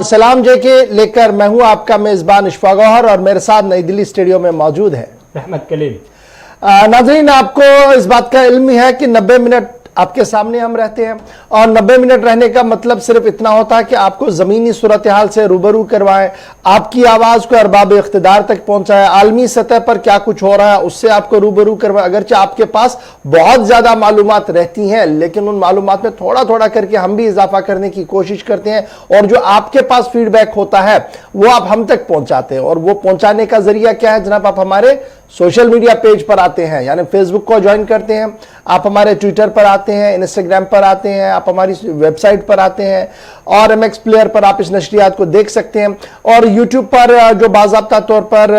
सलाम जेके लेकर मैं हूं आपका मेजबान इशफा गौहर और मेरे साथ नई दिल्ली स्टेडियो में मौजूद है रहमत कलील। नाज़रीन, आपको इस बात का इल्म है कि 90 मिनट आपके सामने हम रहते हैं और 90 मिनट रहने का मतलब सिर्फ इतना होता है कि आपको जमीनी सूरत हाल से रूबरू करवाएं, आपकी आवाज को अरबाब इख्तिदार तक पहुंचाएं, आलमी सतह पर क्या कुछ हो रहा है उससे आपको रूबरू करवाएं। अगरचे आपके पास बहुत ज्यादा मालूमात रहती हैं, लेकिन उन मालूमात में थोड़ा थोड़ा करके हम भी इजाफा करने की कोशिश करते हैं और जो आपके पास फीडबैक होता है वो आप हम तक पहुंचाते हैं। और वो पहुंचाने का जरिया क्या है जनाब? आप हमारे सोशल मीडिया पेज पर आते हैं, यानी फेसबुक को ज्वाइन करते हैं, आप हमारे ट्विटर पर आते हैं, इंस्टाग्राम पर आते हैं, आप हमारी वेबसाइट पर आते हैं और MX प्लेयर पर आप इस नशरियात को देख सकते हैं। और यूट्यूब पर जो बाज़ाब्ता तौर पर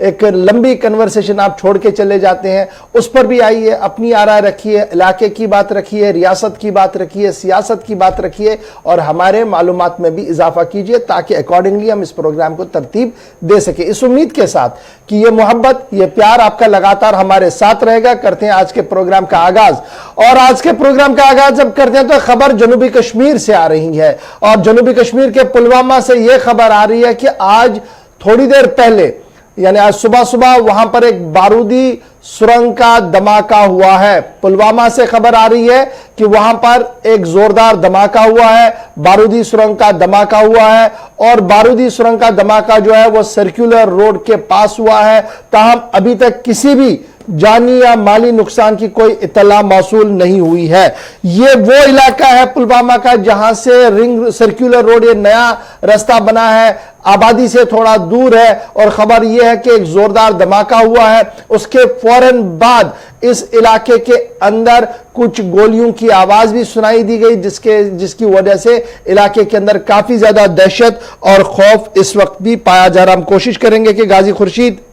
एक लंबी कन्वर्सेशन आप छोड़ के चले जाते हैं, उस पर भी आइए, अपनी आरा रखिए, इलाके की बात रखिए, रियासत की बात रखिए, सियासत की बात रखिए और हमारे मालूमात में भी इजाफा कीजिए ताकि अकॉर्डिंगली हम इस प्रोग्राम को तरतीब दे सके। इस उम्मीद के साथ कि ये मोहब्बत, ये प्यार आपका लगातार हमारे साथ रहेगा। करते हैं आज के प्रोग्राम का आगाज। और आज के प्रोग्राम का आगाज जब करते हैं तो खबर जनूबी कश्मीर से आ रही है और जनूबी कश्मीर के पुलवामा से यह खबर आ रही है कि आज थोड़ी देर पहले, यानी आज सुबह सुबह वहां पर एक बारूदी सुरंग का धमाका हुआ है। पुलवामा से खबर आ रही है कि वहां पर एक जोरदार धमाका हुआ है, बारूदी सुरंग का धमाका हुआ है और बारूदी सुरंग का धमाका जो है वो सर्कुलर रोड के पास हुआ है। ताहम अभी तक किसी भी जानी या माली नुकसान की कोई इत्तला मौसूल नहीं हुई है। ये वो इलाका है पुलवामा का जहां से रिंग सर्कुलर रोड, ये नया रास्ता बना है, आबादी से थोड़ा दूर है और खबर यह है कि एक जोरदार धमाका हुआ है। उसके फौरन बाद इस इलाके के अंदर कुछ गोलियों की आवाज भी सुनाई दी गई, जिसकी वजह से इलाके के अंदर काफी ज्यादा दहशत और खौफ इस वक्त भी पाया जा रहा। हम कोशिश करेंगे कि गाजी खुर्शीद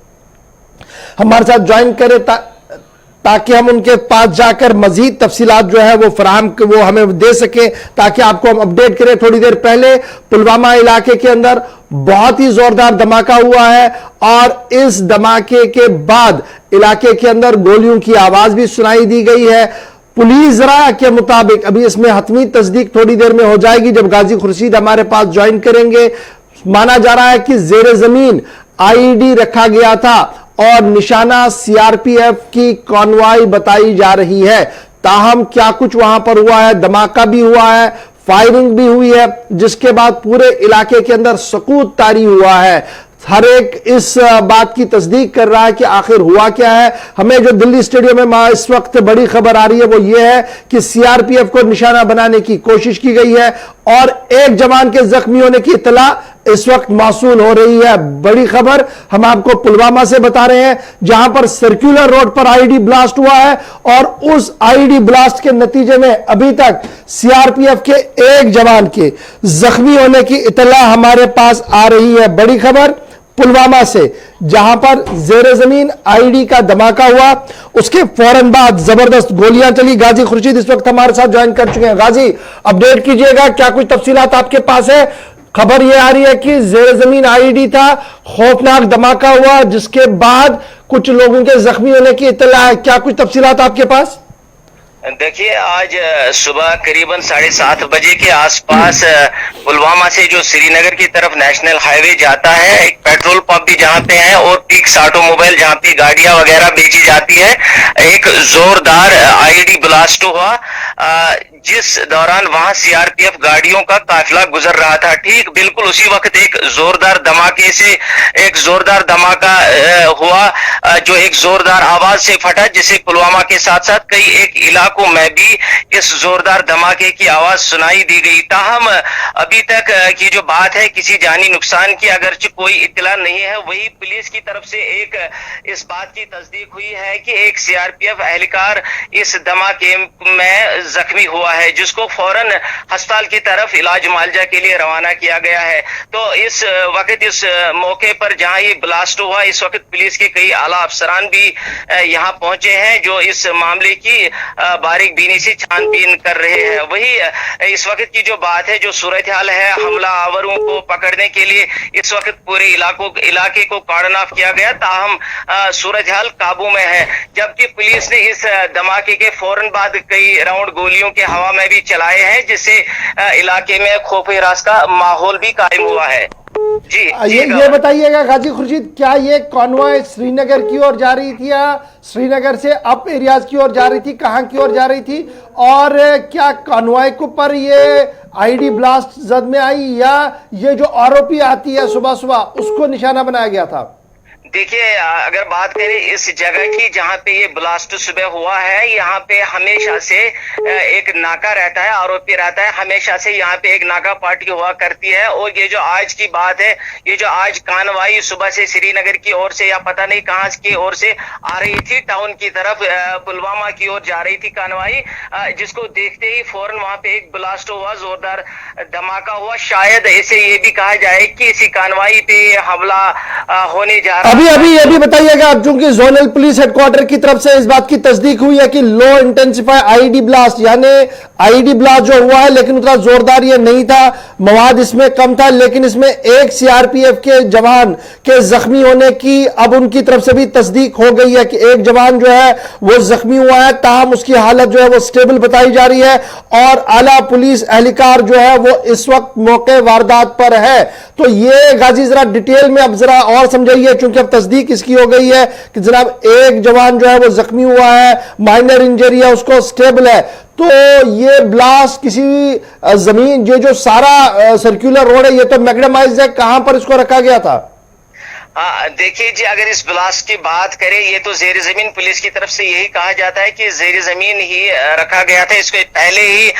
हमारे साथ ज्वाइन करे ताकि हम उनके पास जाकर मजीद तफसीलात जो है वो हमें दे सके, ताकि आपको हम अपडेट करें। थोड़ी देर पहले पुलवामा इलाके के अंदर बहुत ही जोरदार धमाका हुआ है और इस धमाके के बाद इलाके के अंदर गोलियों की आवाज भी सुनाई दी गई है। पुलिस जरा के मुताबिक, अभी इसमें हतमी तस्दीक थोड़ी देर में हो जाएगी जब गाजी खुर्शीद हमारे पास ज्वाइन करेंगे, माना जा रहा है कि जेर जमीन IED रखा गया था और निशाना CRPF की कॉन्वॉय बताई जा रही है। ताहम क्या कुछ वहां पर हुआ है, धमाका भी हुआ है, फायरिंग भी हुई है, जिसके बाद पूरे इलाके के अंदर सकूत तारी हुआ है। हर एक इस बात की तस्दीक कर रहा है कि आखिर हुआ क्या है। हमें जो दिल्ली स्टेडियम में इस वक्त बड़ी खबर आ रही है वो ये है कि CRPF को निशाना बनाने की कोशिश की गई है और एक जवान के जख्मी होने की इत्तला इस वक्त मौसूल हो रही है। बड़ी खबर हम आपको पुलवामा से बता रहे हैं जहां पर सर्कुलर रोड पर IED ब्लास्ट हुआ है और उस IED ब्लास्ट के नतीजे में अभी तक CRPF के एक जवान के जख्मी होने की इत्तला हमारे पास आ रही है। बड़ी खबर पुलवामा से, जहां पर जेर जमीन IED का धमाका हुआ, उसके फौरन बाद जबरदस्त गोलियां चली। गाजी खुर्शीद इस वक्त हमारे साथ ज्वाइन कर चुके हैं। गाजी, अपडेट कीजिएगा, क्या कुछ तफसीलात आपके पास है? खबर यह आ रही है कि जेर जमीन IED था, खौफनाक धमाका हुआ जिसके बाद कुछ लोगों के जख्मी होने की इत्तला है। क्या कुछ तफसीलात आपके पास? देखिए, आज सुबह करीबन 7:30 बजे के आसपास पुलवामा से जो श्रीनगर की तरफ नेशनल हाईवे जाता है, एक पेट्रोल पंप भी जहां पे है और पिक्स ऑटोमोबाइल जहां पे गाड़ियां वगैरह बेची जाती है, एक जोरदार IED ब्लास्ट हुआ जिस दौरान वहां CRPF गाड़ियों का काफिला गुजर रहा था। ठीक बिल्कुल उसी वक्त एक जोरदार धमाके से एक जोरदार धमाका हुआ जो एक जोरदार आवाज से फटा, जिसे पुलवामा के साथ साथ कई एक इलाकों में भी इस जोरदार धमाके की आवाज सुनाई दी गई। ताहम अभी तक की जो बात है किसी जानी नुकसान की अगरचे कोई इत्तला नहीं है। वही पुलिस की तरफ से एक इस बात की तस्दीक हुई है कि एक CRPF एहलकार इस धमाके में जख्मी हुआ है, जिसको फौरन अस्पताल की तरफ इलाज मुआवजा के लिए रवाना किया गया है। तो इस वक्त इस मौके पर जहां ये ब्लास्ट हुआ, इस वक्त पुलिस के कई आला आला अफसरान भी यहाँ पहुंचे हैं, जो इस मामले की बारीक बीनी से छानबीन कर रहे हैं। वही इस वक्त की जो बात है, जो सूरत हाल है, हमला आवरों को पकड़ने के लिए इस वक्त पूरे इलाके को कार्डन ऑफ किया गया, ताहम सूरत हाल काबू में है। जबकि पुलिस ने इस धमाके के फौरन बाद कई राउंड गोलियों के हवा में भी चलाए हैं, जिससे इलाके में खौफ हिरास का माहौल भी कायम हुआ है। जी ये बताइएगा गाजी खुर्शीद, क्या ये कॉन्वॉय श्रीनगर की ओर जा रही थी या श्रीनगर से अप एरियाज की ओर जा रही थी, कहां की ओर जा रही थी? और क्या कॉन्वॉय के ऊपर ये आईडी ब्लास्ट जद में आई या ये जो आरोपी आती है सुबह सुबह उसको निशाना बनाया गया था? देखिए, अगर बात करें इस जगह की जहां पे ये ब्लास्ट सुबह हुआ है, यहाँ पे हमेशा से एक नाका रहता है, आरोपी रहता है, हमेशा से यहाँ पे एक नाका पार्टी हुआ करती है। और ये जो आज की बात है, ये जो आज कानवाई सुबह से श्रीनगर की ओर से या पता नहीं कहां की ओर से आ रही थी, टाउन की तरफ पुलवामा की ओर जा रही थी कानवाई, जिसको देखते ही फौरन वहां पे एक ब्लास्ट हुआ, जोरदार धमाका हुआ। शायद इसे ये भी कहा जाए कि इसी कानवाई पे हमला होने जा रहा है। अभी ये भी बताइएगा, अब चूंकि जोनल पुलिस हेडक्वार्टर की तरफ से इस बात की तस्दीक हुई है कि लो इंटेंसिफाई आईडी ब्लास्ट, यानी आईडी ब्लास्ट जो हुआ है लेकिन उतना जोरदार ये नहीं था, मवाद इसमें कम था, लेकिन इसमें एक सीआरपीएफ के जवान के जख्मी होने की अब उनकी तरफ से भी तस्दीक हो गई है कि एक जवान जो है वो जख्मी हुआ है, ताहम उसकी हालत जो है वो स्टेबल बताई जा रही है और आला पुलिस एहलकार जो है वो इस वक्त मौके वारदात पर है। तो ये गाजी जरा डिटेल में अब जरा और समझाइए, क्योंकि अब तस्दीक इसकी हो गई है कि जनाब एक जवान जो है वो जख्मी हुआ है, माइनर इंजरी है, उसको स्टेबल है। तो ये ब्लास्ट किसी जमीन, ये जो सारा सर्कुलर रोड है ये तो मैग्नेमाइज्ड है, कहां पर इसको रखा गया था? देखिए जी, अगर इस ब्लास्ट की बात करें, ये तो जेर जमीन पुलिस की तरफ से यही कहा जाता है कि जेर जमीन ही रखा गया था, इसको पहले ही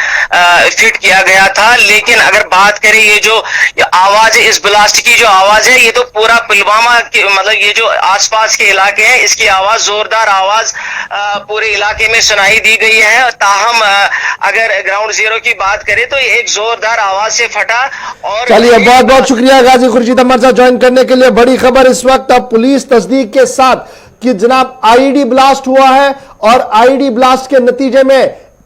फिट किया गया था। लेकिन अगर बात करें ये जो आवाज है, इस ब्लास्ट की जो आवाज है, ये तो पूरा पुलवामा के मतलब ये जो आसपास के इलाके हैं, इसकी आवाज, जोरदार आवाज पूरे इलाके में सुनाई दी गई है। ताहम अगर ग्राउंड जीरो की बात करें तो एक जोरदार आवाज से फटा। और चलिए, बहुत बहुत शुक्रिया गाजी खुर्शीद हमारे साथ ज्वाइन करने के लिए। बड़ी खबर इस वक्त अब पुलिस तस्दीक के साथ कि जनाब आईडी ब्लास्ट हुआ है और आईडी ब्लास्ट के नतीजे में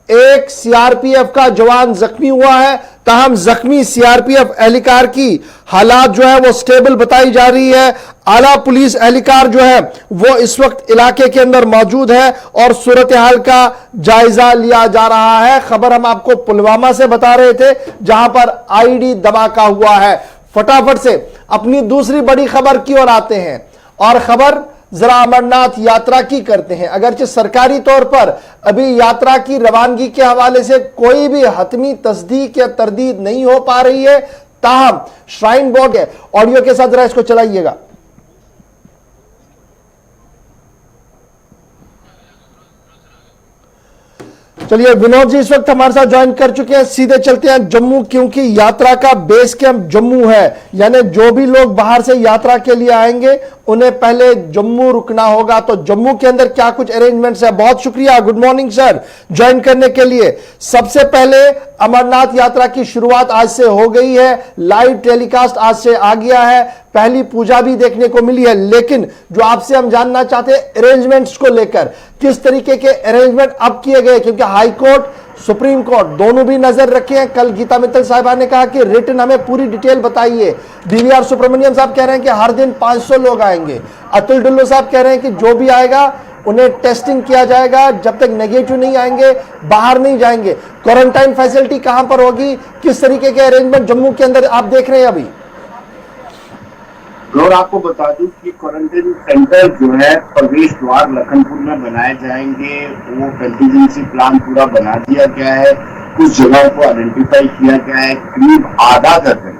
एक सीआरपीएफ का जवान जख्मी हुआ है, ताहम जख्मी सीआरपीएफ एहलकार की हालात जो है वो स्टेबल बताई जा रही है। आला पुलिस एहलकार जो है वो इस वक्त इलाके के अंदर मौजूद है और सूरत हाल का जायजा लिया जा रहा है। खबर हम आपको पुलवामा से बता रहे थे जहां पर आईडी धमाका हुआ है। फटाफट से अपनी दूसरी बड़ी खबर की ओर आते हैं और खबर जरा अमरनाथ यात्रा की करते हैं। अगरचे सरकारी तौर पर अभी यात्रा की रवानगी के हवाले से कोई भी हतमी तस्दीक या तरदीद नहीं हो पा रही है, ताहम श्राइन बोर्ड के ऑडियो के साथ जरा इसको चलाइएगा। चलिए, विनोद जी इस वक्त हमारे साथ ज्वाइन कर चुके हैं। सीधे चलते हैं जम्मू, क्योंकि यात्रा का बेस कैंप जम्मू है, यानी जो भी लोग बाहर से यात्रा के लिए आएंगे उन्हें पहले जम्मू रुकना होगा। तो जम्मू के अंदर क्या कुछ अरेंजमेंट्स है? बहुत शुक्रिया, गुड मॉर्निंग सर, ज्वाइन करने के लिए। सबसे पहले अमरनाथ यात्रा की शुरुआत आज से हो गई है, लाइव टेलीकास्ट आज से आ गया है, पहली पूजा भी देखने को मिली है। लेकिन जो आपसे हम जानना चाहते हैं अरेंजमेंट्स को लेकर, किस तरीके के अरेंजमेंट अब किए गए, क्योंकि हाई कोर्ट, सुप्रीम कोर्ट दोनों भी नजर रखे हैं। कल गीता मित्तल साहिबा ने कहा कि रिटन हमें पूरी डिटेल बताइए। डीवीआर सुब्रमण्यम साहब कह रहे हैं कि हर दिन 500 लोग आएंगे। अतुल डुल्लो साहब कह रहे हैं कि जो भी आएगा उन्हें टेस्टिंग किया जाएगा, जब तक नेगेटिव नहीं आएंगे बाहर नहीं जाएंगे। क्वारंटाइन फैसिलिटी कहां पर होगी, किस तरीके के अरेंजमेंट जम्मू के अंदर आप देख रहे हैं अभी? और आपको बता दूं कि क्वारंटाइन सेंटर जो है प्रवेश द्वार लखनपुर में बनाए जाएंगे। वो कंटीजेंसी प्लान पूरा बना दिया गया है, कुछ जगहों को आइडेंटिफाई किया गया है। करीब आधा दर्जन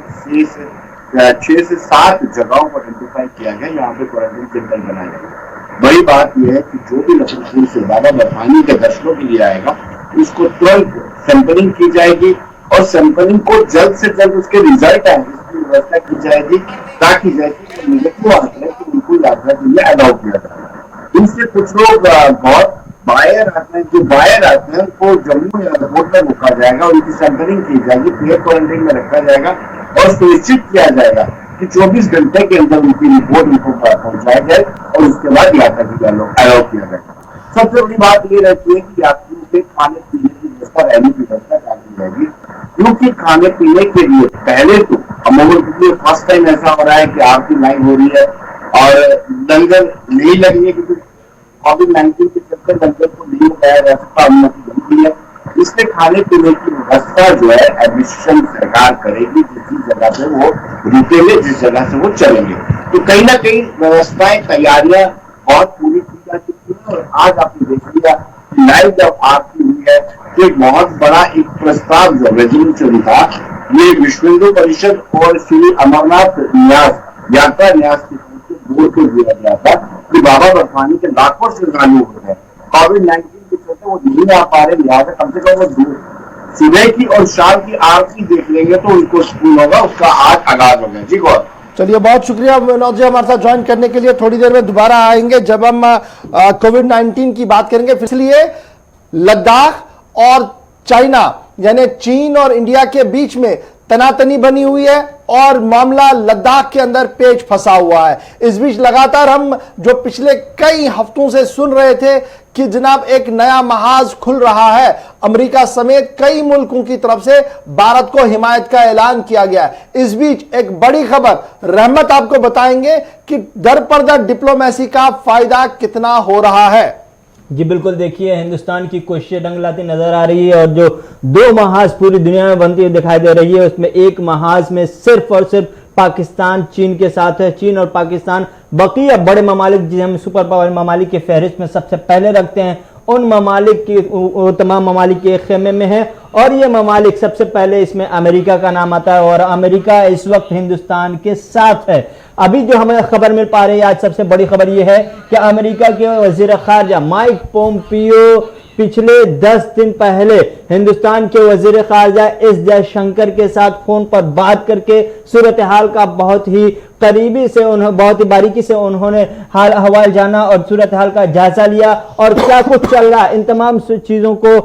6 से 7 जगहों को आइडेंटिफाई किया गया, यहाँ पे क्वारंटाइन सेंटर बनाया गया। बड़ी बात यह है कि जो भी लखनपुर से बाबा बरफानी के दर्शनों के लिए आएगा उसको तुरंत सैंपलिंग की जाएगी और सैंपलिंग को जल्द से जल्द उसके रिजल्ट आए इसकी व्यवस्था की जाएगी, ताकि जैसे नेगेटिव आते हैं कि उनको यात्रा के लिए अलाउ किया जाए। इनसे कुछ लोग बहुत बाहर आते हैं, जो बाहर आते हैं उनको जम्मू एयरपोर्ट पर रोका जाएगा, उनकी सैंपलिंग की जाएगी, फिर क्वारंटाइन में रखा जाएगा और सुनिश्चित किया जाएगा कि 24 घंटे के अंदर उनकी रिपोर्ट उनको पहुंचाया जाए और उसके बाद यात्रा की अलाउ किया जाए। सबसे बड़ी बात ये रहती है कि यात्रियों से खाने पीने की व्यवस्था, रहने की व्यवस्था करनी जाएगी, क्योंकि खाने पीने के लिए पहले तो अमूमन फर्स्ट टाइम ऐसा हो रहा है कि आपकी लाइन हो रही है और लंगर नहीं लगेंगे, क्योंकि कोविड-19 के चलते लंगर को नहीं लगाया जा सकता, अनुमति नहीं है। इसलिए खाने पीने की व्यवस्था जो है एडमिनिस्ट्रेशन सरकार करेगी, जिस जगह पे वो रुकेंगे, जिस जगह से वो चलेंगे। तो कहीं ना कहीं व्यवस्थाएं, तैयारियां बहुत पूरी की जा चुकी है। और आज आपने देख लिया लाइव जब आपकी हुई है तो एक बहुत बड़ा एक प्रस्ताव जो रेजोल्यूशन था, ये विश्व हिंदू परिषद और श्री अमरनाथ न्यास यात्रा न्यास के बोर्ड को दिया गया था कि बाबा बर्फानी के लाखों श्रद्धालु हो गए, कोविड-19 के चलते वो नहीं आ पा रहे, लिहाजा कम से कम वो सुबह की और शाम की आरती देख लेंगे तो उनको सुकून होगा। उसका आज आगाज होगा। जी गौर, चलिए, बहुत शुक्रिया विनोद जी हमारे साथ ज्वाइन करने के लिए। थोड़ी देर में दोबारा आएंगे जब हम कोविड-19 की बात करेंगे। इसलिए लद्दाख और चाइना यानी चीन और इंडिया के बीच में तनातनी बनी हुई है और मामला लद्दाख के अंदर पेच फंसा हुआ है। इस बीच लगातार हम जो पिछले कई हफ्तों से सुन रहे थे कि जनाब एक नया महाज खुल रहा है, अमेरिका समेत कई मुल्कों की तरफ से भारत को हिमायत का ऐलान किया गया है। इस बीच एक बड़ी खबर, रहमत आपको बताएंगे कि दर पर दर डिप्लोमेसी का फायदा कितना हो रहा है। जी बिल्कुल, देखिए हिंदुस्तान की कोशिशें रंग लाती नजर आ रही है और जो दो महाज पूरी दुनिया में बनती हुई दिखाई दे रही है, उसमें एक महाज में सिर्फ और सिर्फ पाकिस्तान चीन के साथ है। चीन और पाकिस्तान बकिया बड़े ममालिक जिन्हें हम सुपर पावर ममालिक के फहरिस्त में सबसे पहले रखते हैं, उन ममालिक की तमाम ममालिक के खेमे में है। और ये ममालिक सबसे पहले इसमें अमेरिका का नाम आता है और अमेरिका इस वक्त हिंदुस्तान के साथ है। अभी जो हमें खबर मिल पा रही है, आज सबसे बड़ी खबर यह है कि अमेरिका के वजीर खारजा माइक पोम्पियो पिछले 10 दिन पहले हिंदुस्तान के वजीर खारजा एस जयशंकर के साथ फोन पर बात करके सूरत हाल का बहुत ही करीबी से बहुत ही बारीकी से उन्होंने हाल अहवाल जाना और सूरत हाल का जायजा लिया और क्या कुछ चल रहा है, इन तमाम चीजों को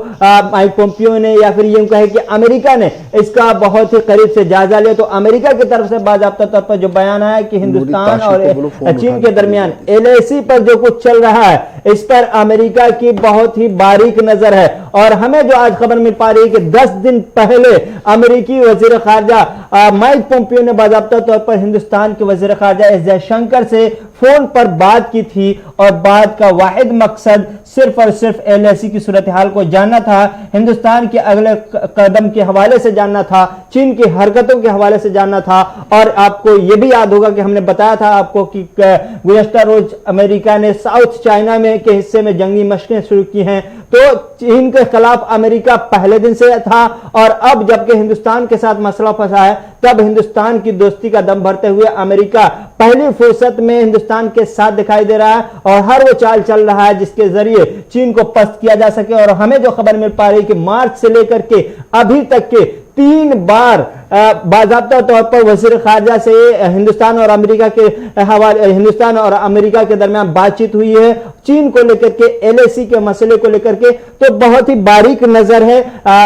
माइक पोम्पियो ने या फिर यूं कहे कि अमेरिका ने इसका बहुत ही करीब से जायजा लिया। तो अमेरिका की तरफ से बाज़ाब्ता तौर पर जो बयान आया कि हिंदुस्तान और चीन के दरमियान LAC पर जो कुछ चल रहा है, इस पर अमेरिका की बहुत ही बारीक नजर है। और हमें जो आज खबर मिल पा रही है कि 10 दिन पहले अमेरिकी वजीर खारजा माइक पोम्पियो ने बाज़ाब्ता तौर पर हिंदुस्तान के वजीर खारजा एस जयशंकर से फोन पर बात की थी और बात का वाहिद मकसद सिर्फ और सिर्फ LAC की सूरत हाल को जानना था, हिंदुस्तान के अगले कदम के हवाले से जानना था, चीन की हरकतों के हवाले से जानना था। और आपको यह भी याद होगा कि हमने बताया था आपको कि गुज़श्ता रोज अमेरिका ने साउथ चाइना में के हिस्से में जंगी मशकें शुरू की हैं। तो चीन के खिलाफ अमेरिका पहले दिन से था और अब जबकि हिंदुस्तान के साथ मसला फंसा है, तब हिंदुस्तान की दोस्ती का दम भरते हुए अमेरिका पहली फुर्सत में हिंदुस्तान के साथ दिखाई दे रहा है और हर वो चाल चल रहा है जिसके जरिए चीन को पस्त किया जा सके। और हमें जो खबर मिल पा रही है कि मार्च से लेकर के अभी तक के 3 बार बाज़ाब्ता तौर पर वज़ीर ख़ारजा से हिंदुस्तान और अमेरिका के हवाले हिंदुस्तान और अमेरिका के दरमियान बातचीत हुई है, चीन को लेकर के, LAC के मसले को लेकर के। तो बहुत ही बारीक नजर है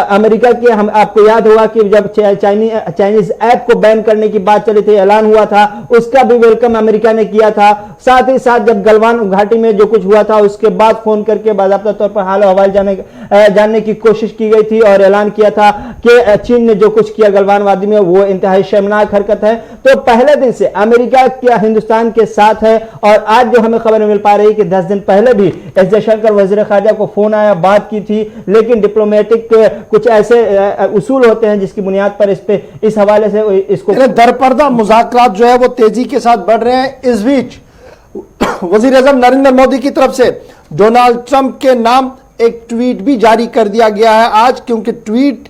अमेरिका की। हम आपको याद होगा कि जब चाइनीज ऐप को बैन करने की बात चली थी, ऐलान हुआ था, उसका भी वेलकम अमेरिका ने किया था। साथ ही साथ जब गलवान घाटी में जो कुछ हुआ था उसके बाद फोन करके बाज़ाब्ता तौर पर हाल हवाल जानने की कोशिश की गई थी और ऐलान किया था कि चीन ने जो कुछ किया गलवान वादी में वो इंतहाई शर्मनाक हरकत है। तो पहले दिन से अमेरिका क्या हिंदुस्तान के साथ है। और आज जो हमें खबर मिल पा रही है कि 10 दिन पहले भी एस जयशंकर वजीर खारजा को फोन आया, बात की थी, लेकिन डिप्लोमेटिक कुछ ऐसे उसूल होते हैं जिसकी बुनियाद पर इस हवाले से इसको दरपर्दा मुज़ाकरात जो है वो तेजी के साथ बढ़ रहे हैं। इस बीच वजीर आज़म नरेंद्र मोदी की तरफ से डोनाल्ड ट्रंप के नाम एक ट्वीट भी जारी कर दिया गया है आज, क्योंकि ट्वीट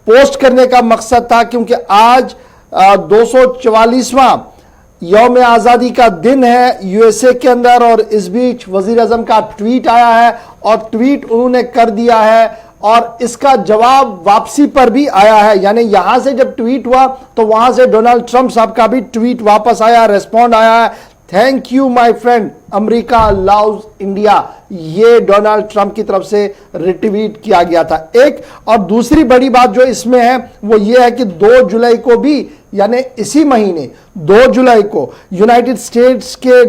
पोस्ट करने का मकसद था, क्योंकि आज 244वां यौम आज़ादी का दिन है USA के अंदर। और इस बीच वजीर आज़म का ट्वीट आया है और ट्वीट उन्होंने कर दिया है और इसका जवाब वापसी पर भी आया है। यानी यहां से जब ट्वीट हुआ तो वहां से डोनाल्ड ट्रंप साहब का भी ट्वीट वापस आया, रेस्पॉन्ड आया है। Thank you my friend, America loves India, ये डोनाल्ड ट्रंप की तरफ से रिट्वीट किया गया था। एक और दूसरी बड़ी बात जो इसमें है वो ये है कि 2 जुलाई को भी, यानी इसी महीने 2 जुलाई को यूनाइटेड स्टेट्स के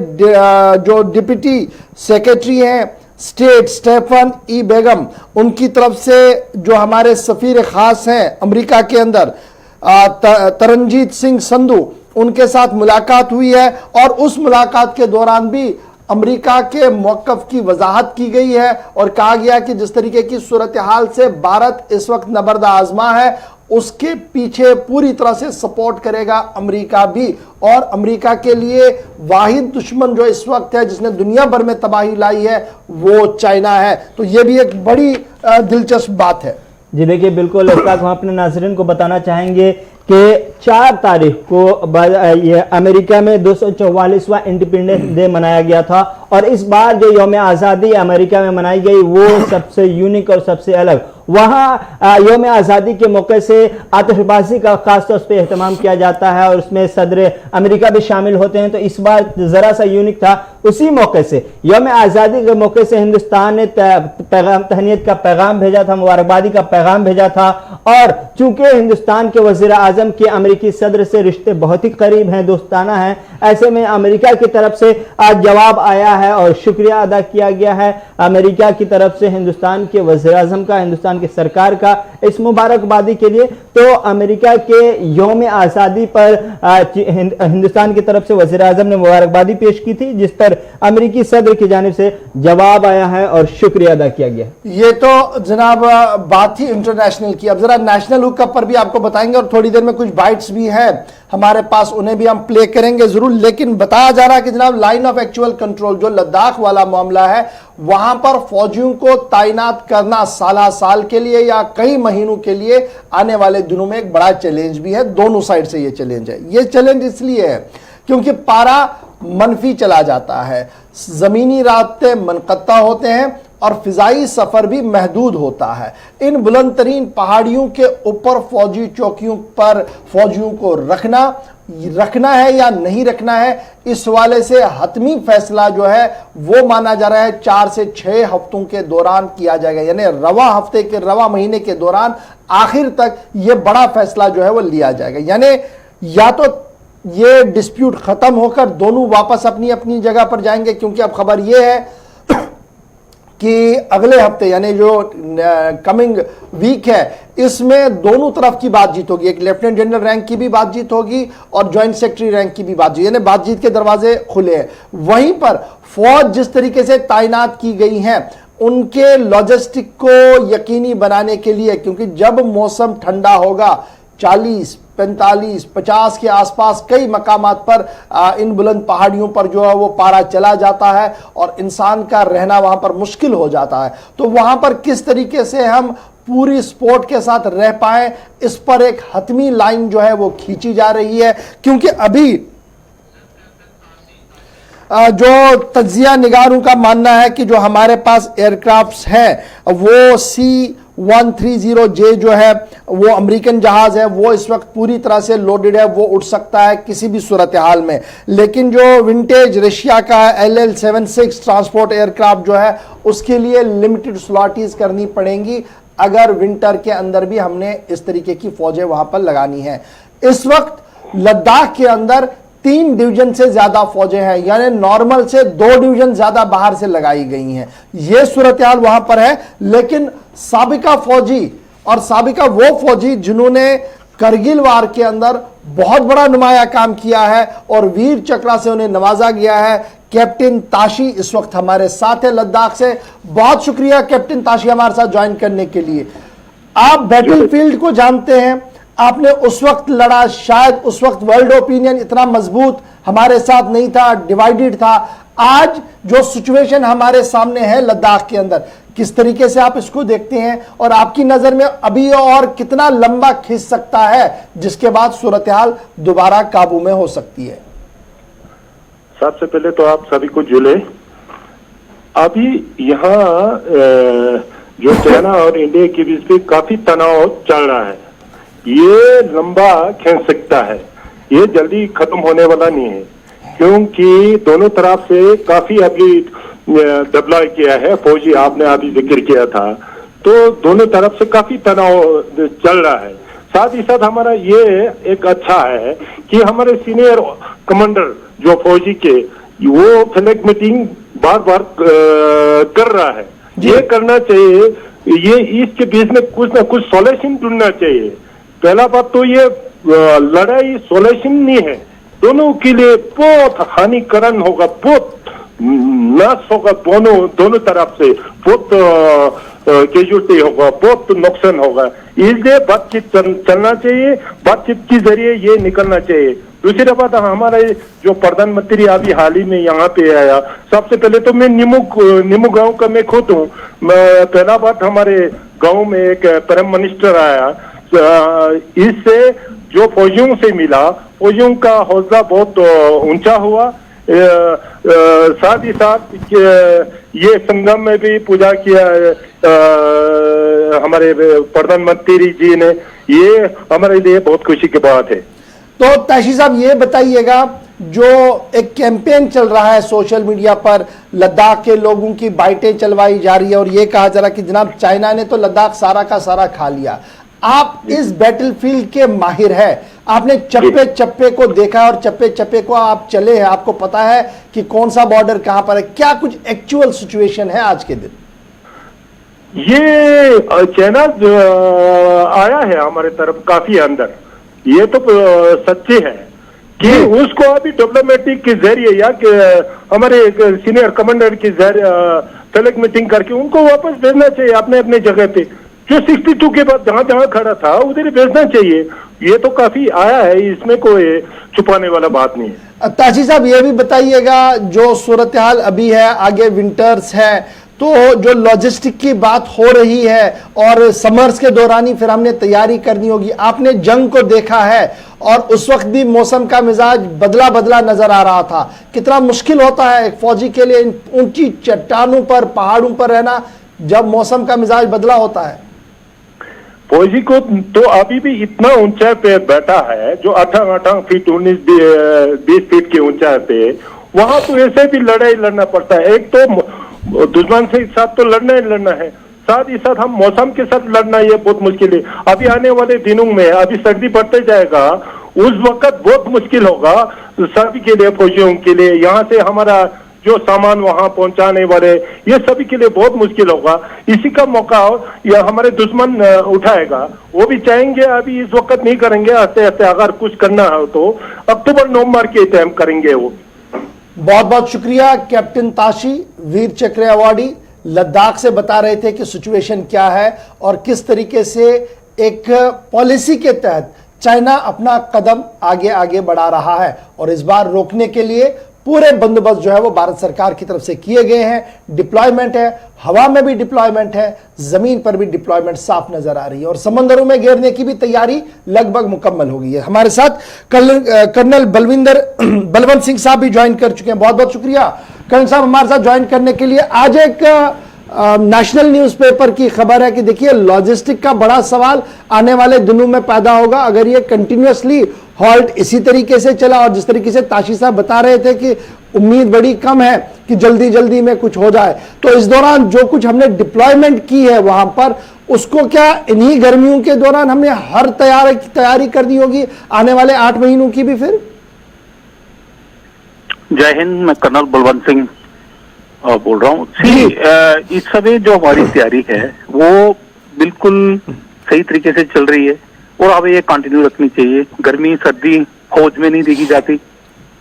जो डिप्टी सेक्रेटरी हैं स्टेट स्टेफन ई बेगम, उनकी तरफ से जो हमारे सफीर खास हैं अमेरिका के अंदर तरनजीत सिंह संधू, उनके साथ मुलाकात हुई है और उस मुलाकात के दौरान भी अमेरिका के मौक़िफ़ की वजाहत की गई है और कहा गया कि जिस तरीके की सूरत हाल से भारत इस वक्त नबर्दा आजमा है, उसके पीछे पूरी तरह से सपोर्ट करेगा अमेरिका भी। और अमेरिका के लिए वाहिद दुश्मन जो इस वक्त है जिसने दुनिया भर में तबाही लाई है वो चाइना है। तो ये भी एक बड़ी दिलचस्प बात है। जी देखिए, बिल्कुल इस बात हम अपने नाज़रीन को बताना चाहेंगे कि 4 तारीख को अमेरिका में 244वां इंडिपेंडेंस डे मनाया गया था और इस बार जो यौम आज़ादी अमेरिका में मनाई गई वो सबसे यूनिक और सबसे अलग। वहाँ यौम आज़ादी के मौके से आतिशबाजी का खासतौर पर एहतमाम किया जाता है और उसमें सदर अमेरिका भी शामिल होते हैं। तो इस बार ज़रा सा यूनिक था, उसी मौके से यौम आज़ादी के मौके से हिंदुस्तान ने तहनीत का पैगाम भेजा था, मुबारकबादी का पैगाम भेजा था। और चूंकि हिंदुस्तान के वज़ीर आज़म के अमेरिकी सदर से रिश्ते बहुत ही करीब हैं, दोस्ताना हैं, ऐसे में अमेरिका की तरफ से आज जवाब आया है और शुक्रिया अदा किया गया है अमेरिका की तरफ से हिंदुस्तान के वज़ीर आज़म का, हिंदुस्तान की सरकार का इस मुबारकबादी के लिए। तो अमेरिका के यौम आज़ादी पर हिंदुस्तान की तरफ से वज़ीर आज़म ने मुबारकबादी पेश की थी, जिस पर अमेरिकी सदर की जानिब से जवाब आया है और शुक्रिया अदा किया गया। ये तो जनाब बात ही इंटरनेशनल की। अब जरा नेशनल हुकअप पर भी आपको बताएंगे और थोड़ी देर में कुछ बाइट्स भी हैं हमारे पास, उन्हें भी हम प्ले करेंगे जरूर। लेकिन बताया जा रहा है कि जनाब लाइन ऑफ एक्चुअल कंट्रोल जो लद्दाख वाला मामला है, वहां पर फौजियों को तैनात करना साल के लिए या कई महीनों के लिए आने वाले दिनों में एक बड़ा चैलेंज भी है। दोनों साइड से ये चैलेंज है। ये चैलेंज इसलिए है क्योंकि पारा मनफी चला जाता है, जमीनी रास्ते मनक़ता होते हैं और फिजाई सफर भी महदूद होता है। इन बुलंद तरीन पहाड़ियों के ऊपर फौजी चौकियों पर फौजियों को रखना है या नहीं रखना है, इस वाले से हतमी फैसला जो है वो माना जा रहा है 4 से 6 हफ्तों के दौरान किया जाएगा। यानी रवा महीने के दौरान आखिर तक ये बड़ा फैसला जो है वो लिया जाएगा। यानी या तो ये डिस्प्यूट खत्म होकर दोनों वापस अपनी अपनी जगह पर जाएंगे, क्योंकि अब खबर ये है कि अगले हफ्ते यानी जो कमिंग वीक है इसमें दोनों तरफ की बातचीत होगी। एक लेफ्टिनेंट जनरल रैंक की भी बातचीत होगी और ज्वाइंट सेक्रेटरी रैंक की भी बातचीत, यानी बातचीत के दरवाजे खुले हैं। वहीं पर फौज जिस तरीके से तैनात की गई हैं उनके लॉजिस्टिक को यकीनी बनाने के लिए, क्योंकि जब मौसम ठंडा होगा 40, 45, 50 के आसपास कई मकामात पर इन बुलंद पहाड़ियों पर जो है वो पारा चला जाता है और इंसान का रहना वहां पर मुश्किल हो जाता है। तो वहां पर किस तरीके से हम पूरी सपोर्ट के साथ रह पाए, इस पर एक हतमी लाइन जो है वो खींची जा रही है। क्योंकि अभी जो तज्जिया निगारों का मानना है कि जो हमारे पास एयरक्राफ्ट्स हैं वो C-130J जो है वो अमेरिकन जहाज है, वो इस वक्त पूरी तरह से लोडेड है, वो उड़ सकता है किसी भी सूरत हाल में। लेकिन जो विंटेज रशिया का LL-76 ट्रांसपोर्ट एयरक्राफ्ट जो है उसके लिए लिमिटेड स्लॉटीज करनी पड़ेंगी अगर विंटर के अंदर भी हमने इस तरीके की फौजें वहां पर लगानी है। इस वक्त लद्दाख के अंदर 3 डिवीजन से ज्यादा फौजें हैं, यानी नॉर्मल से 2 डिवीजन ज्यादा बाहर से लगाई गई हैं। यह सूरत हाल वहां पर है। लेकिन साबिका फौजी और साबिका वो फौजी जिन्होंने करगिल वार के अंदर बहुत बड़ा नुमाया काम किया है और वीर चक्रा से उन्हें नवाजा गया है, कैप्टन ताशी इस वक्त हमारे साथ है लद्दाख से। बहुत शुक्रिया कैप्टन ताशी हमारे साथ ज्वाइन करने के लिए। आप बैटलफील्ड को जानते हैं, आपने उस वक्त लड़ा, शायद उस वक्त वर्ल्ड ओपिनियन इतना मजबूत हमारे साथ नहीं था, डिवाइडेड था। आज जो सिचुएशन हमारे सामने है लद्दाख के अंदर, किस तरीके से आप इसको देखते हैं और आपकी नजर में अभी और कितना लंबा खिंच सकता है जिसके बाद सूरत हाल दोबारा काबू में हो सकती है? सबसे पहले तो आप सभी को जुले, अभी यहाँ जो चाइना और इंडिया के बीच में काफी तनाव चल रहा है, ये लंबा खींच सकता है, ये जल्दी खत्म होने वाला नहीं है। क्योंकि दोनों तरफ से काफी अभी डिप्लॉय किया है फौजी, आपने अभी जिक्र किया था, तो दोनों तरफ से काफी तनाव चल रहा है। साथ ही साथ हमारा ये एक अच्छा है कि हमारे सीनियर कमांडर जो फौजी के, वो फ्लैग मीटिंग बार बार कर रहा है। ये करना चाहिए, ये इसके बीच में कुछ ना कुछ सॉल्यूशन ढूंढना चाहिए। पहला बात तो ये लड़ाई सॉल्यूशन नहीं है, दोनों के लिए बहुत हानिकारक होगा, बहुत नाश होगा, दोनों तरफ से बहुत कैजुअलिटी होगा, बहुत नुकसान होगा। इसलिए बातचीत चलना चाहिए, बातचीत के जरिए ये निकलना चाहिए। दूसरी बात, हमारा जो प्रधानमंत्री अभी हाल ही में यहाँ पे आया, सबसे पहले तो मैं नीमू गांव का मैं खुद हूँ। पहला बात, हमारे गांव में एक प्राइम मिनिस्टर आया, इससे जो फौजियों से मिला, फौजियों का हौसला बहुत ऊंचा हुआ। साथ ही साथ ये संगम में भी पूजा किया हमारे प्रधानमंत्री जी ने, ये हमारे लिए बहुत खुशी की बात है। तो ताशी साहब ये बताइएगा, जो एक कैंपेन चल रहा है सोशल मीडिया पर, लद्दाख के लोगों की बाइटें चलवाई जा रही है और ये कहा जा रहा है कि जनाब चाइना ने तो लद्दाख सारा का सारा खा लिया। आप इस बैटलफील्ड के माहिर हैं, आपने चप्पे चप्पे को देखा और चप्पे चप्पे को आप चले हैं, आपको पता है कि कौन सा बॉर्डर कहां पर है। क्या कुछ एक्चुअल सिचुएशन है आज के दिन? ये चाइना आया है हमारे तरफ काफी अंदर, ये तो सच्चे है कि उसको अभी डिप्लोमेटिक के जरिए या हमारे सीनियर कमांडर के जरिए फ्लैग मीटिंग करके उनको वापस भेजना चाहिए अपने अपने जगह पे। जो 62 के बाद जहां जहां खड़ा था उधर ही भेजना चाहिए। ये तो काफी आया है, इसमें कोई छुपाने वाला बात नहीं है। ताशी साहब ये भी बताइएगा, जो सूरत हाल अभी है, आगे विंटर्स है, तो जो लॉजिस्टिक की बात हो रही है और समर्स के दौरान ही फिर हमने तैयारी करनी होगी। आपने जंग को देखा है और उस वक्त भी मौसम का मिजाज बदला बदला नजर आ रहा था। कितना मुश्किल होता है एक फौजी के लिए ऊंची चट्टानों पर, पहाड़ों पर रहना जब मौसम का मिजाज बदला होता है। फौजी को तो अभी भी इतना ऊंचाई पे बैठा है, जो 18 फीट 19-20 फीट की ऊंचाई पे, वहां तो ऐसे भी लड़ाई लड़ना पड़ता है। एक तो दुश्मन से साथ तो लड़ना ही लड़ना है, साथ ही साथ हम मौसम के साथ लड़ना, ये बहुत मुश्किल है। अभी आने वाले दिनों में, अभी सर्दी बढ़ते जाएगा, उस वक्त बहुत मुश्किल होगा सभी के लिए, फौजियों के लिए। यहाँ से हमारा जो सामान वहां पहुंचाने वाले, ये सभी के लिए बहुत मुश्किल होगा। इसी का मौका या हमारे दुश्मन उठाएगा, वो भी चाहेंगे, अभी इस वक्त नहीं करेंगे, आस्ते आस्ते अगर कुछ करना हो तो अक्टूबर नवंबर के टाइम करेंगे वो। बहुत बहुत शुक्रिया कैप्टन ताशी, वीर चक्र अवार्डी, लद्दाख से बता रहे थे कि सिचुएशन क्या है और किस तरीके से एक पॉलिसी के तहत चाइना अपना कदम आगे आगे बढ़ा रहा है और इस बार रोकने के लिए पूरे बंदोबस्त जो है वो भारत सरकार की तरफ से किए गए हैं। डिप्लॉयमेंट है, हवा में भी डिप्लॉयमेंट है, जमीन पर भी डिप्लॉयमेंट साफ नजर आ रही है और समंदरों में घेरने की भी तैयारी लगभग मुकम्मल हो गई है। हमारे साथ कर्नल बलवंत सिंह साहब भी ज्वाइन कर चुके हैं। बहुत बहुत शुक्रिया कर्नल साहब हमारे साथ ज्वाइन करने के लिए। आज एक नेशनल न्यूज़पेपर की खबर है कि देखिए लॉजिस्टिक का बड़ा सवाल आने वाले दिनों में पैदा होगा अगर ये कंटिन्यूअसली हॉल्ट इसी तरीके से चला। और जिस तरीके से ताशी साहब बता रहे थे कि उम्मीद बड़ी कम है कि जल्दी जल्दी में कुछ हो जाए, तो इस दौरान जो कुछ हमने डिप्लॉयमेंट की है वहां पर, उसको क्या इन्हीं गर्मियों के दौरान हमने हर तैयारी करनी होगी आने वाले 8 महीनों की भी? फिर जय हिंद, मैं कर्नल बलवंत सिंह बोल रहा हूँ। इस समय जो हमारी तैयारी है वो बिल्कुल सही तरीके से चल रही है और हमें ये कंटिन्यू रखनी चाहिए। गर्मी सर्दी फौज में नहीं देखी जाती।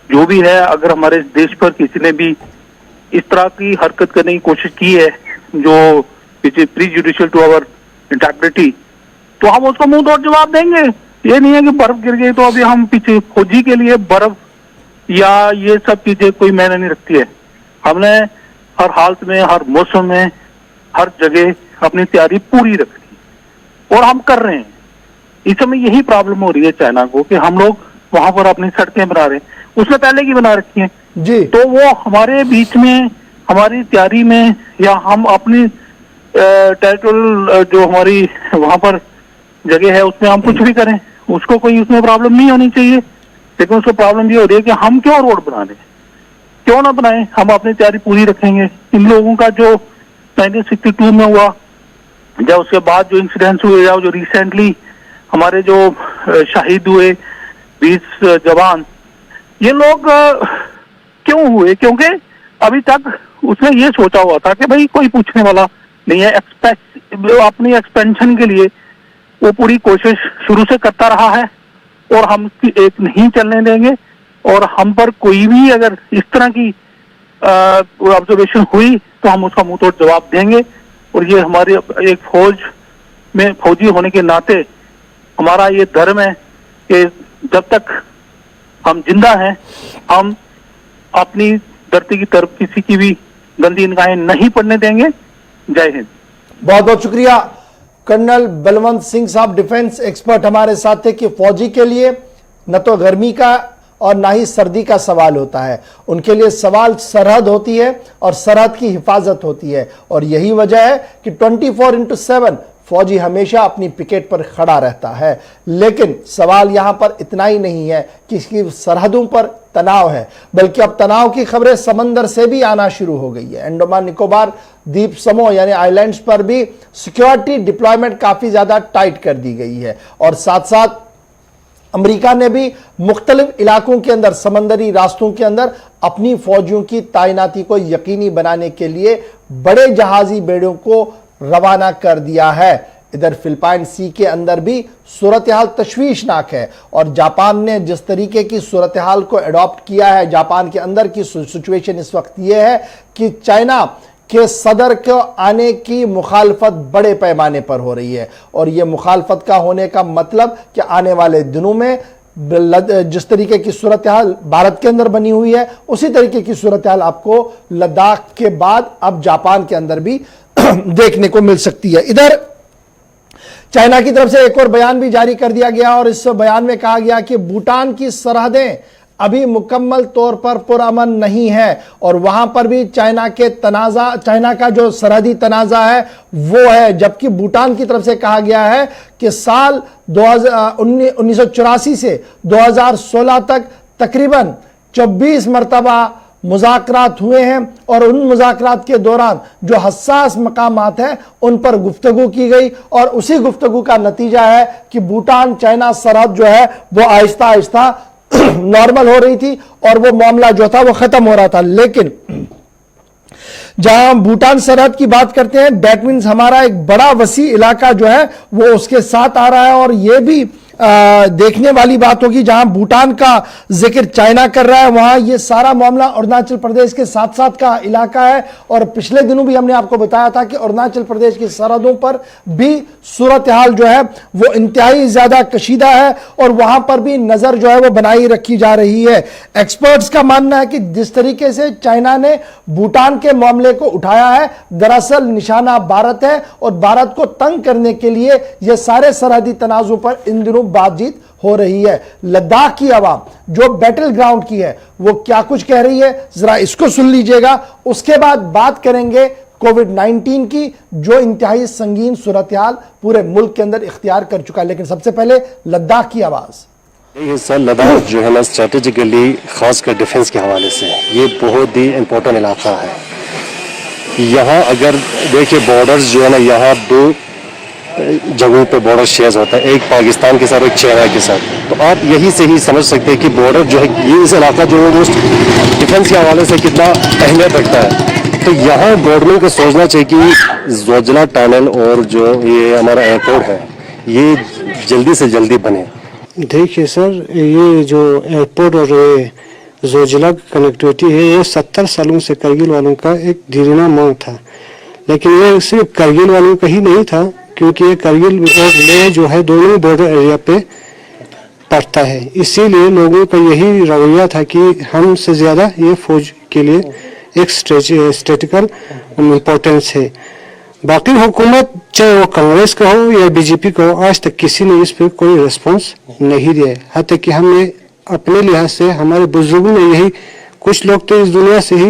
जो भी है, अगर हमारे देश पर किसी ने भी इस तरह की हरकत करने की कोशिश की है जो prejudicial to our integrity, तो हम उसको मुंह तोड़ जवाब देंगे। ये नहीं है कि बर्फ गिर गई तो अभी हम पीछे। फौजी के लिए बर्फ या ये सब चीजें कोई मायने नहीं रखती है। हमने हर हालत में, हर मौसम में, हर जगह अपनी तैयारी पूरी रखनी और हम कर रहे हैं। इस समय यही प्रॉब्लम हो रही है चाइना को कि हम लोग वहां पर अपनी सड़कें बना रहे हैं, उसने पहले की बना रखी हैं जी। तो वो हमारे बीच में, हमारी तैयारी में, या हम अपनी टेरिटोरियल जो हमारी वहां पर जगह है उसमें हम कुछ भी करें, उसको कोई उसमें प्रॉब्लम नहीं होनी चाहिए। लेकिन उसको प्रॉब्लम ये हो रही है कि हम क्यों रोड बना रहे हैं, क्यों ना बनाए, हम अपनी तैयारी पूरी रखेंगे। इन लोगों का जो 1962 में हुआ, जब उसके बाद जो इंसिडेंट्स हुए या जो रिसेंटली हमारे जो शहीद हुए 20 जवान, ये लोग क्यों हुए? क्योंकि अभी तक उसने ये सोचा हुआ था कि भाई कोई पूछने वाला नहीं है। अपनी एक्सपेंशन के लिए वो पूरी कोशिश शुरू से करता रहा है और हम उसकी एक नहीं चलने देंगे। और हम पर कोई भी अगर इस तरह की ऑब्जर्वेशन हुई तो हम उसका मुंह तोड़ जवाब देंगे। और ये हमारे एक फौज में फौजी होने के नाते हमारा ये धर्म है कि जब तक हम जिंदा हैं हम अपनी धरती की तरफ किसी की भी गंदी निगाहें नहीं पड़ने देंगे। जय हिंद। बहुत बहुत शुक्रिया कर्नल बलवंत सिंह साहब, डिफेंस एक्सपर्ट हमारे साथ थे कि फौजी के लिए न तो गर्मी का और ना ही सर्दी का सवाल होता है, उनके लिए सवाल सरहद होती है और सरहद की हिफाजत होती है। और यही वजह है कि 24/7 फौजी हमेशा अपनी पिकेट पर खड़ा रहता है। लेकिन सवाल यहां पर इतना ही नहीं है कि इसकी सरहदों पर तनाव है, बल्कि अब तनाव की खबरें समंदर से भी आना शुरू हो गई है। अंडमान निकोबार द्वीप समूह यानी आइलैंड्स पर भी सिक्योरिटी डिप्लॉयमेंट काफी ज्यादा टाइट कर दी गई है। और साथ साथ अमेरिका ने भी मुख्तलिफ इलाकों के अंदर, समंदरी रास्तों के अंदर अपनी फौजियों की तैनाती को यकीनी बनाने के लिए बड़े जहाजी बेड़ों को रवाना कर दिया है। इधर फिलिपाइन सी के अंदर भी सूरत हाल तशवीशनाक है और जापान ने जिस तरीके की सूरत हाल को एडॉप्ट किया है, जापान के अंदर की सिचुएशन इस वक्त यह है कि चाइना के सदर को आने की मुखालफत बड़े पैमाने पर हो रही है। और यह मुखालफत का होने का मतलब कि आने वाले दिनों में जिस तरीके की सूरत हाल भारत के अंदर बनी हुई है, उसी तरीके की सूरत हाल आपको लद्दाख के बाद अब जापान के अंदर भी देखने को मिल सकती है। इधर चाइना की तरफ से एक और बयान भी जारी कर दिया गया और इस बयान में कहा गया कि भूटान की सरहदें अभी मुकम्मल तौर पर पुरअमन नहीं है और वहां पर भी चाइना का जो सरहदी तनाजा है वो है। जबकि भूटान की तरफ से कहा गया है कि साल 1984 से 2016 तक तकरीबन 24 मरतबा मुज़ाकरात हुए हैं और उन मुज़ाकरात के दौरान जो हसास मकामात हैं उन पर गुफ्तगू की गई और उसी गुफ्तगू का नतीजा है कि भूटान चाइना सरहद जो है वो आहिस्ता आहिस्ता नॉर्मल हो रही थी और वो मामला जो था वो खत्म हो रहा था। लेकिन जहां भूटान सरहद की बात करते हैं, दैट मीन्स हमारा एक बड़ा वसी इलाका जो है वो उसके साथ आ रहा है। और ये भी देखने वाली बात होगी, जहां भूटान का जिक्र चाइना कर रहा है वहां ये सारा मामला अरुणाचल प्रदेश के साथ साथ का इलाका है। और पिछले दिनों भी हमने आपको बताया था कि अरुणाचल प्रदेश की सरहदों पर भी सूरत हाल जो है वो इंतहाई ज्यादा कशीदा है और वहां पर भी नजर जो है वो बनाई रखी जा रही है। एक्सपर्ट्स का मानना है कि जिस तरीके से चाइना ने भूटान के मामले को उठाया है, दरअसल निशाना भारत है और भारत को तंग करने के लिए यह सारे सरहदी तनाजों पर इन दिनों बातचीत हो रही है। लद्दाख की आवाम जो बैटल ग्राउंड की है वो क्या कुछ कह रही है, जरा इसको सुन लीजिएगा। उसके बाद बात करेंगे कोविड-19 की, जो इंतहाई संगीन सूरत हाल पूरे मुल्क के अंदर इख्तियार कर चुका है। लेकिन सबसे पहले लद्दाख की आवाज। ये हिस्सा लद्दाख जो है ना स्ट्रेटेजिकली खासकर डिफेंस के हवाले से ये बहुत ही इम्पोर्टेंट इलाका है। यहाँ अगर देखिए बॉर्डर्स जो है ना, यहाँ दो जगहों पे बॉर्डर शेयर होता है, एक पाकिस्तान के साथ एक चाइना के साथ। तो आप यही से ही समझ सकते हैं कि बॉर्डर जो है ये इस इलाका जो है वो डिफेंस के हवाले से कितना अहमियत रखता है। तो यहाँ गवर्नमेंट को सोचना चाहिए कि जोजिला टनल और जो ये हमारा एयरपोर्ट है ये जल्दी से जल्दी बने। देखिए सर, ये जो एयरपोर्ट और जोजिला कनेक्टिविटी है ये 70 सालों से करगिल वालों का एक धीरेना मांग था। लेकिन ये सिर्फ करगिल वालों का ही नहीं था, क्योंकि ये करगिल और लेह जो है दोनों बॉर्डर एरिया पे पड़ता है। इसीलिए लोगों का यही रवैया था कि हमसे ज़्यादा ये फौज के लिए एक स्ट्रेटेजिकल इम्पोर्टेंस है। बाकी हुकूमत चाहे वो कांग्रेस का हो या बीजेपी का हो, आज तक किसी ने इस पर कोई रिस्पॉन्स नहीं दिया है। हत्या कि हमने अपने लिहाज से हमारे बुजुर्गों ने यही, कुछ लोग तो इस दुनिया से ही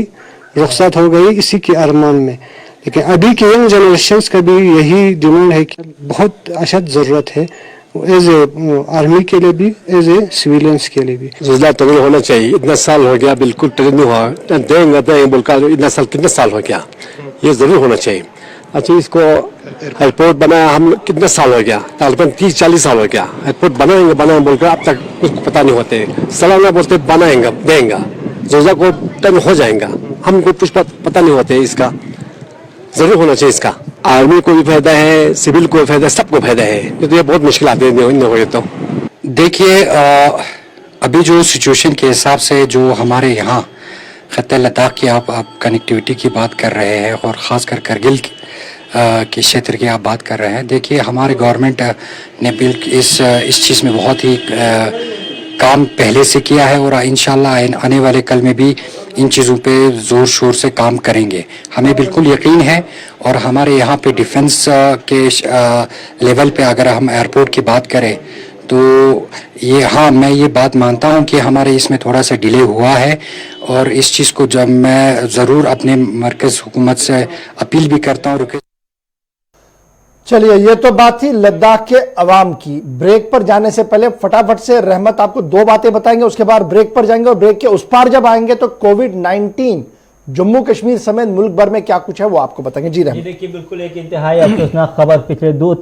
रुखसत हो गई इसी के अरमान में। लेकिन अभी के यंग जनरेशन का भी यही डिमांड है कि बहुत अशद ज़रूरत है एज ए आर्मी के लिए भी, एज ए सिविलियंस के लिए भी। जोजिला ट्रेनिंग होना चाहिए। इतना साल हो गया बिल्कुल ट्रेनिंग हुआ, देंगे बोलकर इतना साल, कितना साल हो गया, ये जरूर होना चाहिए। अच्छा, इसको एयरपोर्ट बनाया हम कितना साल हो गया, तकरीबन 30-40 साल हो गया। एयरपोर्ट बनाएंगे बोलकर अब तक कुछ पता नहीं होते। सालाना बोलते बनाएंगे देंगे, जोजिला को टर्न हो जाएगा, हमको कुछ पता नहीं होते। इसका जरूर होना चाहिए। इसका आर्मी को भी फायदा है, सिविल को भी फायदा है, सबको फायदा है। तो ये बहुत मुश्किल आती है तो। देखिए, अभी जो सिचुएशन के हिसाब से जो हमारे यहाँ खत्ते लद्दाख की आप कनेक्टिविटी की बात कर रहे हैं और ख़ासकर करगिल के क्षेत्र की आप बात कर रहे हैं। देखिए, हमारे गवर्नमेंट ने इस चीज़ में बहुत ही काम पहले से किया है और इंशाल्लाह आने वाले कल में भी इन चीज़ों पे ज़ोर शोर से काम करेंगे। हमें बिल्कुल यकीन है। और हमारे यहाँ पे डिफेंस के लेवल पे अगर हम एयरपोर्ट की बात करें तो ये, हाँ, मैं ये बात मानता हूँ कि हमारे इसमें थोड़ा सा डिले हुआ है और इस चीज़ को जब मैं ज़रूर अपने मरकज़ हुकूमत से अपील भी करता हूँ। चलिए, ये तो बात थी लद्दाख के अवाम की। ब्रेक पर जाने से पहले फटाफट से रहमत आपको दो बातें बताएंगे, उसके बाद ब्रेक पर जाएंगे और ब्रेक के उस पार जब आएंगे तो कोविड-19 जम्मू कश्मीर समेत मुल्क भर में क्या कुछ है वो आपको बताएंगे। जी रहमत। देखिए, बिल्कुल एक इंतहाई अफसोसनाक खबर पिछले दो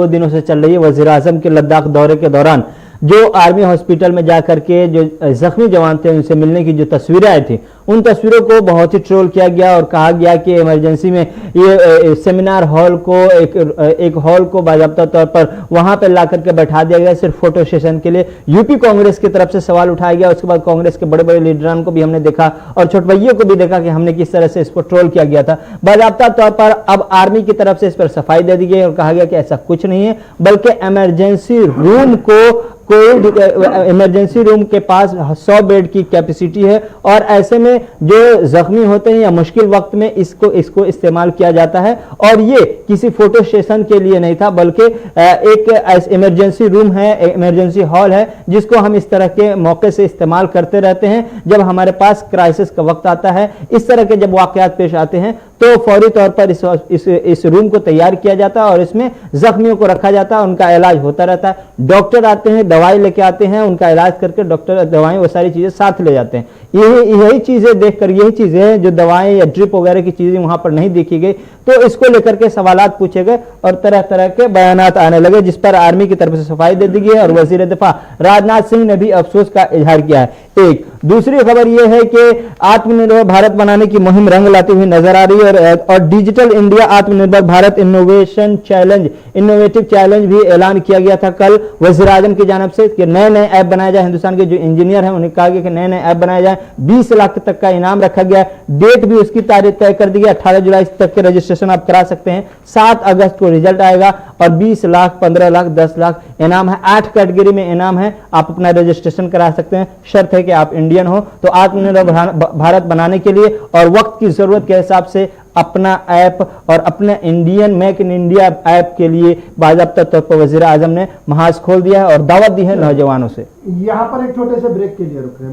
दिनों से चल रही है। वज़ीर आज़म के लद्दाख दौरे के दौरान जो आर्मी हॉस्पिटल में जाकर के जो जख्मी जवान थे उनसे मिलने की जो तस्वीरें आई थी, उन तस्वीरों को बहुत ही ट्रोल किया गया और कहा गया कि इमरजेंसी में ये सेमिनार हॉल को एक हॉल को बाकायदा तौर पर वहां पर ला करके बैठा दिया गया सिर्फ फोटो सेशन के लिए। यूपी कांग्रेस की तरफ से सवाल उठाया गया। उसके बाद कांग्रेस के बड़े बड़े लीडरान को भी हमने देखा और छोटभैयों को भी देखा कि हमने किस तरह से इसको ट्रोल किया गया था। बाकायदा तौर पर अब आर्मी की तरफ से इस पर सफाई दे दी गई और कहा गया कि ऐसा कुछ नहीं है, बल्कि इमरजेंसी रूम को कोविड इमरजेंसी रूम के पास 100 बेड की कैपेसिटी है और ऐसे में जो जख्मी होते हैं या मुश्किल वक्त में इसको इस्तेमाल किया जाता है। और ये किसी फोटो सेशन के लिए नहीं था, बल्कि एक इमरजेंसी रूम है, इमरजेंसी हॉल है, जिसको हम इस तरह के मौके से इस्तेमाल करते रहते हैं जब हमारे पास क्राइसिस का वक्त आता है। इस तरह के जब वाकयात पेश आते हैं तो फौरी तौर पर इस रूम को तैयार किया जाता है और इसमें जख्मियों को रखा जाता है, उनका इलाज होता रहता है। डॉक्टर आते हैं, दवाई लेके आते हैं, उनका इलाज करके डॉक्टर दवाएं वो सारी चीजें साथ ले जाते हैं। यही चीजें देखकर, यही चीजें हैं जो दवाएं या ड्रिप वगैरह की चीजें वहां पर नहीं देखी गई, तो इसको लेकर के सवालात पूछे गए और तरह तरह के बयानात आने लगे, जिस पर आर्मी की तरफ से सफाई दे दी गई है और वजीर दिफा राजनाथ सिंह ने भी अफसोस का इजहार किया है। एक दूसरी खबर यह है कि आत्मनिर्भर भारत बनाने की मुहिम रंग लाती हुई नजर आ रही है और डिजिटल इंडिया आत्मनिर्भर भारत इनोवेटिव चैलेंज भी ऐलान किया गया था कल वजीर आजम की जानिब से कि नए नए ऐप बनाए जाए। हिंदुस्तान के जो इंजीनियर हैं उन्हें कहा गया कि नए नए ऐप बनाए जाए। 20 लाख तक का इनाम रखा गया। डेट भी उसकी तारीख तय कर दी गई, 18 जुलाई तक के रजिस्ट्रेशन आप करा सकते हैं। 7 अगस्त को रिजल्ट आएगा और 20 लाख, 15 लाख, 10 लाख इनाम है। 8 कैटेगरी में इनाम है, आप अपना रजिस्ट्रेशन करा सकते हैं। शर्त है कि आप इंडियन हो। तो आत्मनिर्भर भारत बनाने के लिए और वक्त की जरूरत के हिसाब से अपना ऐप और अपने Indian make in India app के लिए बाकायदा तौर पर वजीर आजम ने महाज खोल दिया है और दावत दी है नौजवानों से। यहां पर एक छोटे से ब्रेक के लिए रुक रहे हैं।